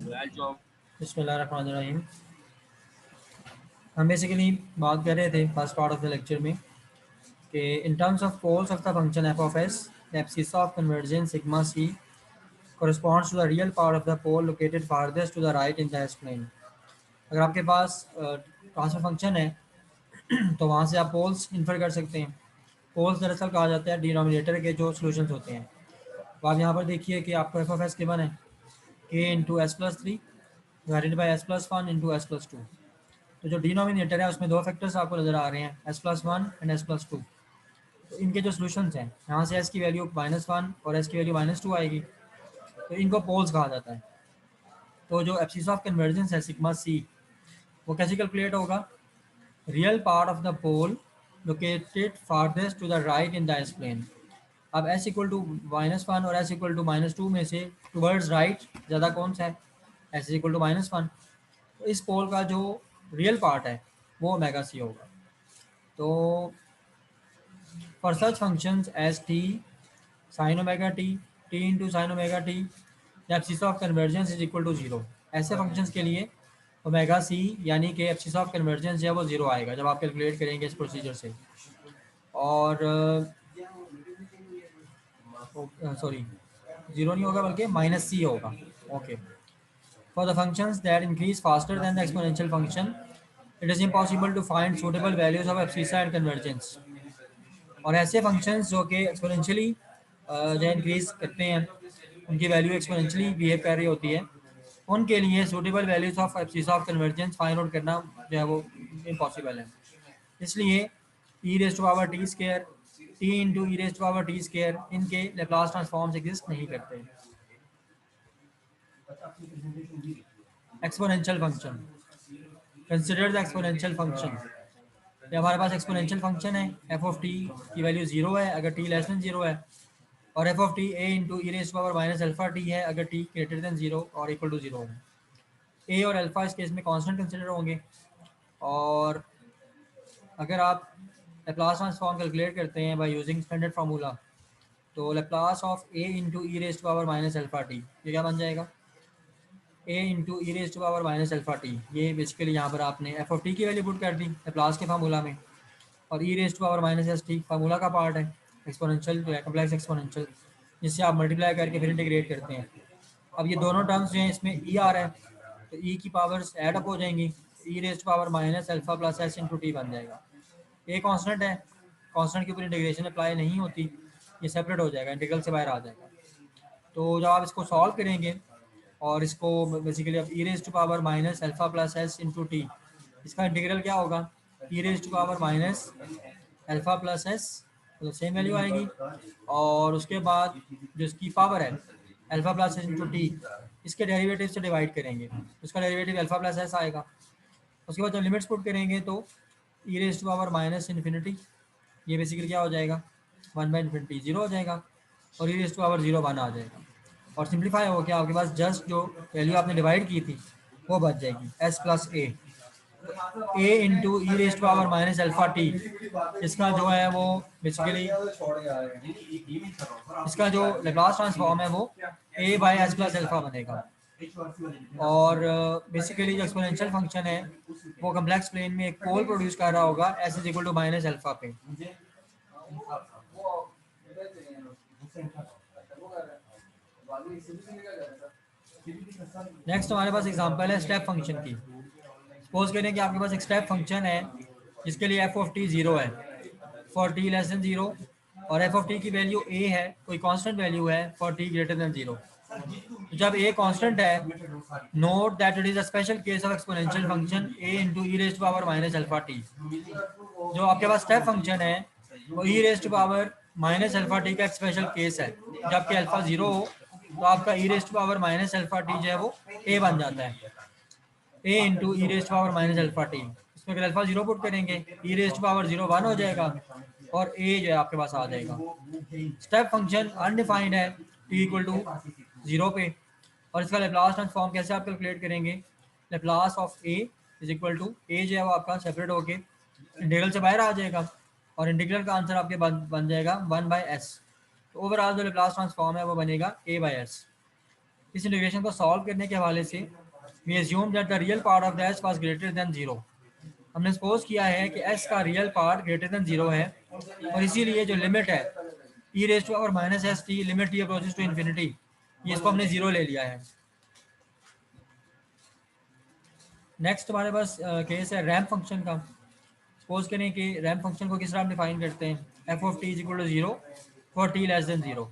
बिस्मिल्लाहिर्रहमानिर्रहीम। हम बेसिकली बात कर रहे थे first part of the lecture में कि in terms of poles of the function f of s the abscissa of convergence sigma c corresponds to the real part of the pole located farthest to the right in the S plane। अगर आपके पास transfer function है तो वहाँ से आप poles infer कर सकते हैं। पोल्स दरअसल कहा जाता है डिनोमिनेटर के जो सोल्यूशंस होते हैं। तो आप यहाँ पर देखिए कि आपको एफ ऑफ एस गिवन है के into S plus three divided by S plus one into S plus two. तो जो डिनोमिनेटर है उसमें दो फैक्टर्स आपको नज़र आ रहे हैं, S plus one and S plus two. तो इनके जो सोल्यूशंस हैं, यहाँ से एस की वैल्यू माइनस वन और एस की वैल्यू माइनस टू आएगी, तो इनको पोल्स कहा जाता है। तो जो एब्सिस ऑफ कन्वर्जेंस है सिग्मा सी, वो कैसे कैलकुलेट होगा? Real part of the pole located farthest to the right in the S plane. अब S equal to minus one और S equal to minus two में से टूवर्ड्स राइट ज़्यादा कौन सा है? S equal to minus one. तो इस पोल का जो रियल पार्ट है वो ओमेगा सी होगा। तो for such functions as t sine omega t into sine omega t, the abscissa of convergence is equal to zero. ऐसे फंक्शंस के लिए ओमेगा सी यानी कि एब्सिस ऑफ कन्वर्जेंस है वो जीरो आएगा जब आप कैलकुलेट करेंगे इस प्रोसीजर से। और सॉरी, जीरो नहीं होगा बल्कि माइनस सी होगा। Okay. For the functions that increase faster than the exponential function it is impossible to find suitable values of abscissa and convergence. और ऐसे फंक्शंस जो कि एक्सपोनेंशियली जो इंक्रीज करते हैं, उनकी वैल्यू एक्सपोनेंशियली बिहेव कर रही होती है, उनके लिए suitable values of abscissa of convergence find out करना जो है वो इम्पॉसिबल है। इसलिए E raise to power T square T into E raise to power T square इनके लेप्लास ट्रांसफॉर्म्स एग्जिस्ट नहीं करते। Exponential function, consider the exponential function. ये हमारे पास एक्सपोनेंशियल फंक्शन है, एफ ऑफ टी की वैल्यू जीरो है अगर टी लेस देन जीरो है, और F of T A into E raise power minus alpha T है अगर टी ग्रेटर देन जीरो और इक्वल टू जीरो है। ए और अल्फा इस केस में कांस्टेंट कंसिडर होंगे। और अगर आप लेप्लास ट्रांसफॉर्म कैलकुलेट करते हैं बाय यूजिंग स्टैंडर्ड फार्मूला, तो Laplace of A into E raise power minus alpha T, ये क्या बन जाएगा? A into E raise to power minus alpha T. ये बेसिकली यहाँ पर आपने एफ ऑफ टी की वैल्यू पुट कर दी लेप्लास के फार्मूला में, और E raise to power minus S T formula का पार्ट है, एक्सपोनेंशियल जो है कम्प्लेक्स एक्सपोनेंशियल, जिससे आप मल्टीप्लाई करके फिर इंटीग्रेट करते हैं। अब ये दोनों टर्म्स जो हैं इसमें ई आ रहा है, तो ई की पावर्स ऐड अप हो जाएंगी, E raise to power minus alpha plus S into T बन जाएगा। ए कांस्टेंट है, कांस्टेंट के ऊपर इंटीग्रेशन अप्लाई नहीं होती, ये सेपरेट हो जाएगा, इंटीग्रल से बाहर आ जाएगा। तो जब आप इसको सॉल्व करेंगे और इसको बेसिकली अब E raise to power minus alpha plus S into T, इसका इंटीग्रल क्या होगा? E raise to power minus alpha plus S, तो सेम वैल्यू आएगी, और उसके बाद जो इसकी पावर है alpha plus S into T, इसके डेरिवेटिव से डिवाइड करेंगे, उसका डेरिवेटिव अल्फा प्लस एस आएगा। उसके बाद जब लिमिट्स पुट करेंगे तो E raise to power minus infinity, ये बेसिकली क्या हो जाएगा? वन बाई इन्फिनिटी जीरो हो जाएगा, और E raise to power zero one आ जाएगा। और सिंप्लीफाई हो गया, आपके पास जस्ट जो वैल्यू आपने डिवाइड की थी वो बच जाएगी S plus A into E raise to power minus alpha T. इसका जो है वो बेसिकली इसका जो लेप्लास ट्रांसफॉर्म है वो A by S plus alpha बनेगा। और बेसिकली जो एक्सपोनेंशियल फंक्शन है वो कम्प्लेक्स प्लेन में एक पोल प्रोड्यूस कर रहा होगा s is equal to minus alpha पे। नेक्स्ट हमारे पास एग्जांपल है स्टेप फंक्शन की। सपोज करें कि आपके पास एक स्टेप फंक्शन है जिसके लिए एफ ऑफ टी जीरो है for T less than zero, और एफ ऑफ टी की वैल्यू ए है, कोई कांस्टेंट वैल्यू है for T greater than zero. तो जब ए कांस्टेंट है, note that it is a special case of exponential function A into E raise to power minus alpha T. जो आपके पास स्टेप फंक्शन है वो E raise to power minus alpha T का एक स्पेशल केस है। जब आपके अल्फा जीरो हो तो आपका E raise to power minus alpha T जो है वो ए बन जाता है, A into E raise to power minus alpha T. इसमें अगर अल्फा जीरो पुट करेंगे E raise to power zero one हो जाएगा, और ए जो है आपके पास आ जाएगा। स्टेप फंक्शन अनडिफाइंड है टी इक्वल टू जीरो पे, और इसका लेप्लास ट्रांसफॉर्म कैसे आप कैलकुलेट करेंगे? Laplace of A is equal to A जो है वो आपका सेपरेट होके इंटीग्रल से बाहर आ जाएगा, और इंटीग्रल का आंसर आपके बन जाएगा वन बाई एस। तो ओवरऑल जो लेप्लास ट्रांसफॉर्म है वो बनेगा ए बाई एस। इस इंटीग्रेशन को सॉल्व करने के हवाले से we assume that the real part of the s was greater than 0। हमने सपोज किया है कि एस का रियल पार्ट ग्रेटर देन 0 है, और इसीलिए जो लिमिट है E raise to power minus S T limit T approaches to infinity, ये इसको हमने 0 ले लिया है। नेक्स्ट हमारे पास केस है रैम्प फंक्शन का। सपोज करें कि रैम्प फंक्शन को किस तरह हम डिफाइन करते हैं, F of T is equal to 0 for T less than 0।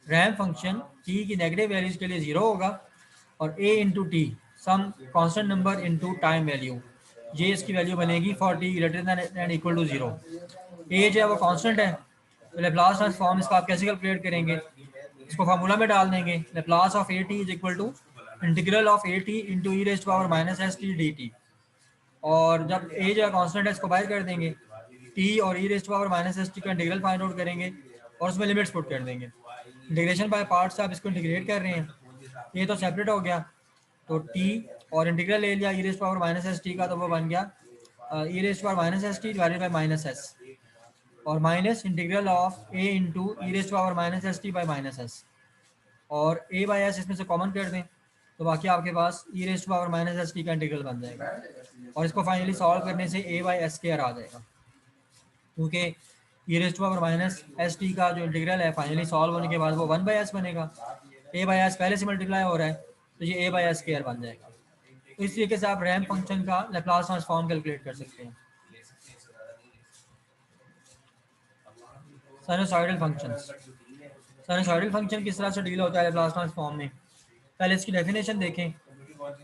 Ramp function T की नेगेटिव वैल्यूज के लिए 0 होगा और A into T some constant number into time value, ये इसकी वैल्यू बनेगी for T greater than and equal to 0। A जो है वो कांस्टेंट है, तो लेप्लास ट्रांसफॉर्म इसका आप कैसे कैलकुलेट करेंगे, इसको फार्मूला में डाल देंगे। Laplace of a t is equal to integral of a t into E raise power minus S T D t, और जब ए जो है कांस्टेंट है इसको बाहर कर देंगे, टी और E raise power minus S T का इंटीग्रल फाइंड आउट करेंगे और उसमें लिमिट्स पुट कर देंगे। इंटीग्रेशन बाय पार्ट्स आप इसको इंटीग्रेट कर रहे हैं, ये तो सेपरेट हो गया, तो टी और इंटीग्रल ले लिया E raise power minus S T का, तो वो बन गया E raise power minus S T divided by minus S, और minus integral of A into E raise power minus S T by minus S, और A by S इसमें से common कर दें तो बाकी आपके पास E raise power minus S T का इंटीग्रल बन जाएगा, और इसको फाइनली सॉल्व करने से ए बाई एस स्क्वायर आ जाएगा, क्योंकि E raise power minus S T का जो इंटीग्रल है फाइनली सॉल्व होने के बाद वो 1 बाई एस बनेगा। ए बाई एस पहले से मल्टीप्लाई हो रहा है तो ये ए बाई एस स्क्वायर बन जाएगा। तो इस तरीके से आप रैम्प फंक्शन का लैप्लास ट्रांसफॉर्म कैलकुलेट कर सकते हैं। साइनोसॉइडल फंक्शंस, साइनोसॉइडल फंक्शन किस तरह से डील होता है लैप्लास ट्रांसफॉर्म में, पहले इसकी डेफिनेशन देखें।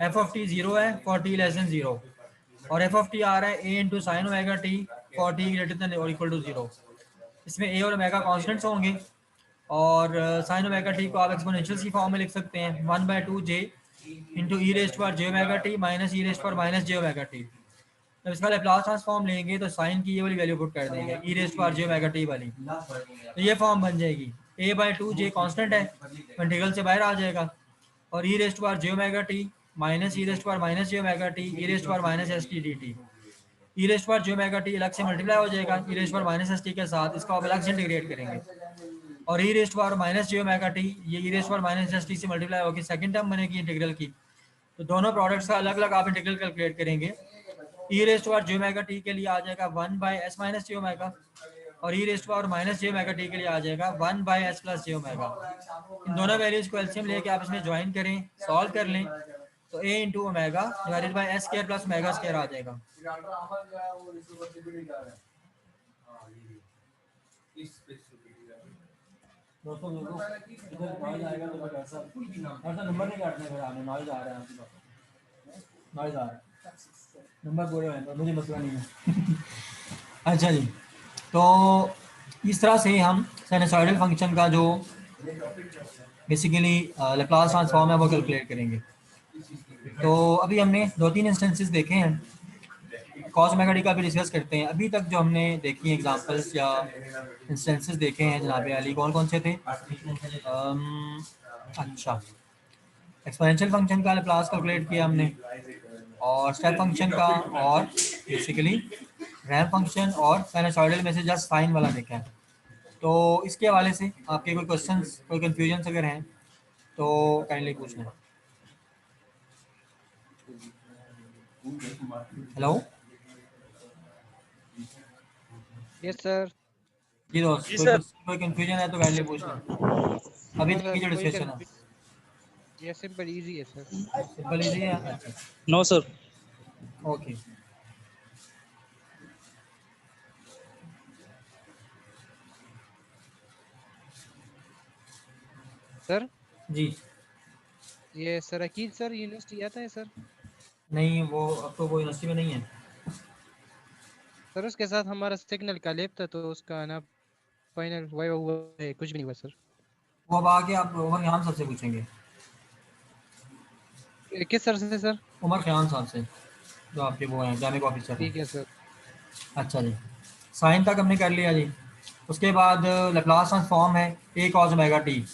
एफ ऑफ टी 0 है फॉर टी लेस देन 0, और एफ ऑफ टी आ रहा है A into sine omega T for T greater than और इक्वल टू 0। इसमें ए और ओमेगा कॉन्स्टेंट्स होंगे, और साइन ओमेगा टी को आप एक्सपोनेंशियल की फॉर्म में लिख सकते हैं 1/2 जे इंटू ई रेस्ट पर J omega T minus E raised पर माइनस जे ओमेगा टी। जब इसका लैप्लास ट्रांसफॉर्म लेंगे तो साइन की ये वाली वैल्यू पुट कर देंगे ई रेस्ट पर जे ओमेगा टी वाली, तो ये फॉर्म बन जाएगी a/2 जे कांस्टेंट है, इंटीग्रल से बाहर आ जाएगा, और ई रेस्ट पर J omega T minus E raised पर minus J omega T E raised पर minus S T D T. E raised पर जे ओमेगा टी अलग से मल्टीप्लाई हो जाएगा ई रेस्ट पर माइनस एस टी के साथ, इसको आप अलग से इंटीग्रेट करेंगे, और ई रेस्ट पर माइनस जे ओमेगा टी ये ई रेस्ट पर माइनस एस टी से मल्टीप्लाई होगी, सेकंड टर्म बनेगी इंटीग्रल की। तो दोनों प्रोडक्ट्स का अलग अलग आप इंटीग्रल कैलकुलेट करेंगे। ई रेस्ट पर जे ओमेगा टी के लिए आ जाएगा 1 by S minus J omega, और E raised power minus J omega T के लिए आ जाएगा 1 by S plus J omega. इन दोनों वैल्यूज को एलसीएम लेके आप इसमें ज्वाइन करें, सॉल्व कर लें, तो A into omega divided by S square plus omega square आ जाएगा। दोस्तों इधर नॉइज आएगा तो ऐसा नंबर नहीं काटने फिर आपने नॉइज आ रहा है, आपके पास नॉइज आ रहा है, नंबर पूरे हैं तो मुझे मसला नहीं है। अच्छा जी, तो इस तरह से हम साइनसॉइडल फंक्शन का जो बेसिकली लैप्लास ट्रांसफॉर्म है वो कैलकुलेट करेंगे। तो अभी हमने 2-3 इंस्टेंसेस देखे हैं, कॉस ओमेगा टी का भी डिस्कस करते हैं। अभी तक जो हमने देखी एग्जांपल्स या इंस्टेंसेस देखे हैं जनाब अली, कौन कौन से थे? अच्छा, एक्सपोनेंशियल फंक्शन का लैप्लास कैलकुलेट किया हमने, और स्टेप फंक्शन का, और बेसिकली रैम्प फंक्शन, और साइनसॉइडल में से जस्ट साइन वाला देखा है। तो इसके हवाले से आपके कोई क्वेश्चंस, कोई कंफ्यूजन अगर हैं तो काइंडली पूछना। Hello, yes sir. जी दोस्त, कोई कंफ्यूजन है तो काइंडली पूछना। अभी तक की जो डिस्कशन है ये सिंपल इजी है सर। सिंपल इजी है। अच्छा, नो सर। ओके, सर जी ये सर अकील सर यूनिवर्सिटी आता है सर? नहीं, वो अब तो वो यूनिवर्सिटी में नहीं है सर उसके साथ हमारा सिग्नल का लैब था तो उसका ना फाइनल वाइवा हुआ है, कुछ भी नहीं हुआ सर। वो अब आके आप उमर ख़याम साहब से पूछेंगे। किस सर से सर? उमर ख़याम साहब से, जो आपके वो हैं जामिक ऑफिसर हैं। ठीक है सर। अच्छा जी, साइन तक हमने कर लिया जी। उसके बाद लैप्लास ट्रांसफॉर्म है ए कॉस ओमेगा टी,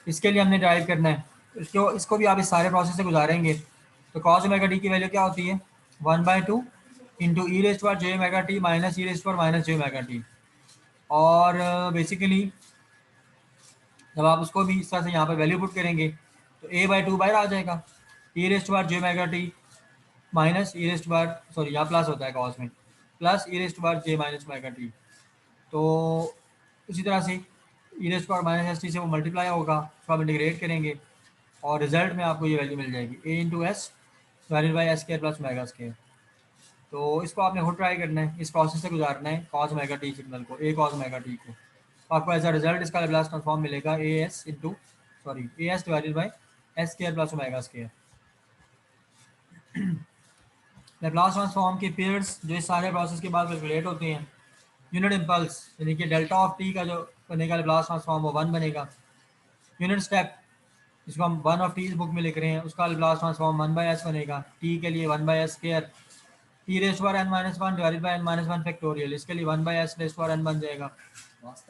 इसके लिए हमने ड्राइव करना है। इसको भी आप इस सारे प्रोसेस से गुजारेंगे तो कॉस ओमेगा टी की वैल्यू क्या होती है 1/2 इंटू ई रेस्ट पर J omega T minus E raised पर माइनस जे ओमेगा टी। और बेसिकली जब आप उसको भी इस तरह से यहाँ पर वैल्यू पुट करेंगे तो a बाई 2 बाहर आ जाएगा, e रेस्ट बार जे omega T minus E rest बार, सॉरी यहाँ प्लस होता है कॉस में, प्लस ई रेस्ट बार जे माइनस ओमेगा टी। तो इसी तरह से ई रेस्ट बार माइनस एस टी से वो मल्टीप्लाई होगा, उसको आप इंटीग्रेट करेंगे और रिजल्ट में आपको ये वैल्यू मिल जाएगी a into S divided by S square plus omega square. तो इसको आपने खुद ट्राई करना है, इस प्रोसेस से गुजारना है कॉस ओमेगा टी सिग्नल को, ए कॉस ओमेगा टी को। तो आपको एज अ रिजल्ट इसका लैप्लास ट्रांसफॉर्म मिलेगा A S into sorry A S divided by S square plus omega square. Laplace transform के पेयर्स जो इस सारे प्रोसेस के बाद कैलकुलेट होते हैं, यूनिट इम्पल्स यानी कि डेल्टा ऑफ टी का जो बनेगा लैप्लास ट्रांसफॉर्म वो 1 बनेगा। यूनिट स्टेप जिसको हम 1 ऑफ टी इस बुक में लिख रहे हैं उसका लैप्लास ट्रांसफॉर्म 1 बाई एस बनेगा, टी के लिए 1 by S square T rest power n minus 1 divided by n minus 1 factorial, इसके लिए 1 by S rest power n बन जाएगा।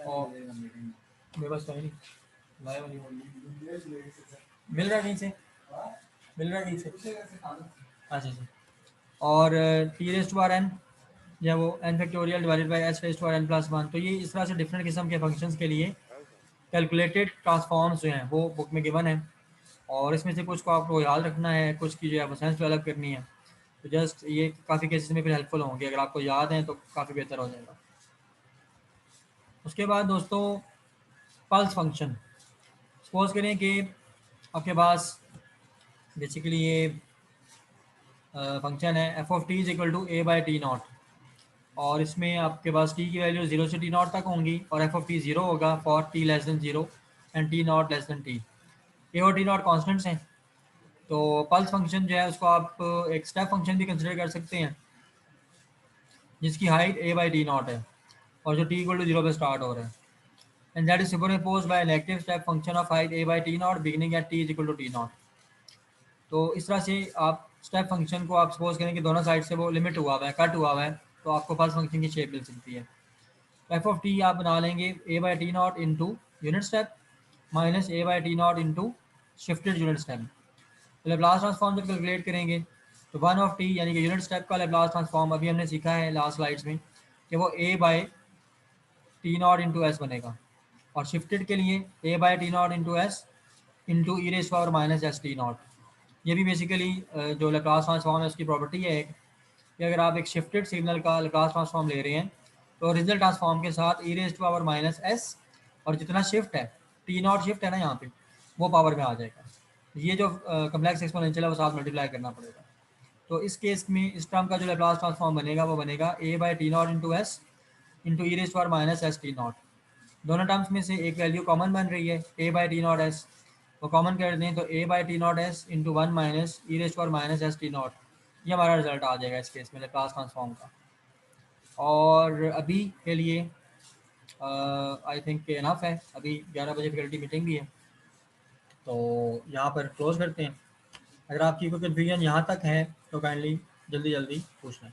और मेरे पास तो है नहीं, लाया वाली मिल रहा है कहीं से, मिल रहा है कहीं से, अच्छा अच्छा। और टी रेस्ट पावर n या वो n factorial divided by S rest power n plus 1। तो ये इस तरह से डिफरेंट किस्म के फंक्शंस के लिए कैलकुलेटेड ट्रांसफॉर्म्स जो हैं वो बुक में गिवन है, और इसमें से कुछ को आपको याद रखना है, कुछ की जो है सेंस डेवलप करनी है। तो जस्ट ये काफ़ी केसेस में फिर हेल्पफुल होंगे, अगर आपको याद है तो काफ़ी बेहतर हो जाएगा। उसके बाद दोस्तों पल्स फंक्शन, सपोज करें कि आपके पास बेसिकली ये फंक्शन है F of T is equal to a by T naught, और इसमें आपके पास टी की वैल्यू 0 से टी नॉट तक होंगी और एफ ऑफ टी 0 होगा for T less than 0 and T not less than T. A और टी नॉट कॉन्स्टेंट्स हैं। तो पल्स फंक्शन जो है उसको आप एक स्टेप फंक्शन भी कंसिडर कर सकते हैं जिसकी height a by T not है और जो टी इक्वल टू 0 पे स्टार्ट हो रहा है, and that is superimposed by negative step function of height a by T naught beginning at t is equal to t naught. तो इस तरह से आप स्टेप फंक्शन को आप सपोज करें कि दोनों साइड से वो लिमिट हुआ हुआ है, कट हुआ हुआ है, तो आपको पल्स फंक्शन की शेप मिल सकती है। एफ ऑफ टी आप बना लेंगे A by T not into unit step minus A by T not into shifted unit step. तो लैप्लास ट्रांसफॉर्म जब कैलकुलेट करेंगे तो 1 ऑफ टी यानी कि यूनिट स्टेप का लैप्लास ट्रांसफॉर्म अभी हमने सीखा है लास्ट स्लाइड्स में कि वो A by T not into S बनेगा, और शिफ्टेड के लिए ए by T not into S into E raise power minus S T not. ये भी बेसिकली जो लैप्लास ट्रांसफॉर्म है उसकी प्रॉपर्टी है एक, कि अगर आप एक शिफ्टेड सिग्नल का लैप्लास ट्रांसफॉर्म ले रहे हैं तो ओरिजिनल ट्रांसफॉर्म के साथ ई रेस पावर माइनस एस और जितना शिफ्ट है टी नॉट शिफ्ट है ना यहाँ पे वो पावर में आ जाएगा। ये जो कम्प्लेक्स एक्सपोनेंशियल है वो साथ मल्टीप्लाई करना पड़ेगा। तो इस केस में इस टर्म का जो लैप्लास ट्रांसफॉर्म बनेगा वो बनेगा ए by T not into S into E raise power minus S T not. दोनों टर्म्स में से एक वैल्यू कॉमन बन रही है A by T not S, वो कॉमन कर दें तो A by T not S into 1 minus E raise power minus S T not, ये हमारा रिजल्ट आ जाएगा इस केस में लैप्लास ट्रांसफॉर्म का। और अभी के लिए आई थिंक इनफ है, अभी 11 बजे फैकल्टी मीटिंग भी है, तो यहाँ पर क्लोज करते हैं। अगर आपकी कोई कन्फ्यूजन यहाँ तक है तो काइंडली जल्दी जल्दी पूछ लें।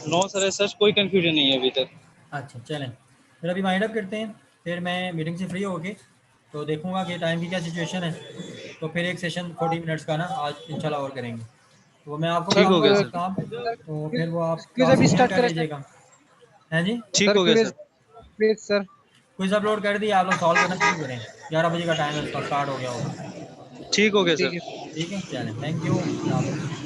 नो सर सच कोई कंफ्यूजन नहीं है अभी तक। अच्छा चलें, फिर अभी माइंड अप करते हैं, फिर मैं मीटिंग से फ्री होके तो देखूंगा कि टाइम की क्या सिचुएशन है, तो फिर एक सेशन 40 मिनट्स का ना आज इंशाल्लाह और करेंगे। तो मैं आपको ठीक हो गया बताऊंगा सर। काम, तो फिर वो आप क्विज क्लास अभी ज्वाइन स्टार्ट कर करें लीजिएगा। हैं जी, ठीक सर? हो गया quiz sir. Please sir. Quiz upload कर दिया, आप लोग सॉल्व करना शुरू करें, 11 बजे का टाइम है उसका स्टार्ट हो गया होगा। ठीक हो गया ठीक सर। है। ठीक है चलें, थैंक यू।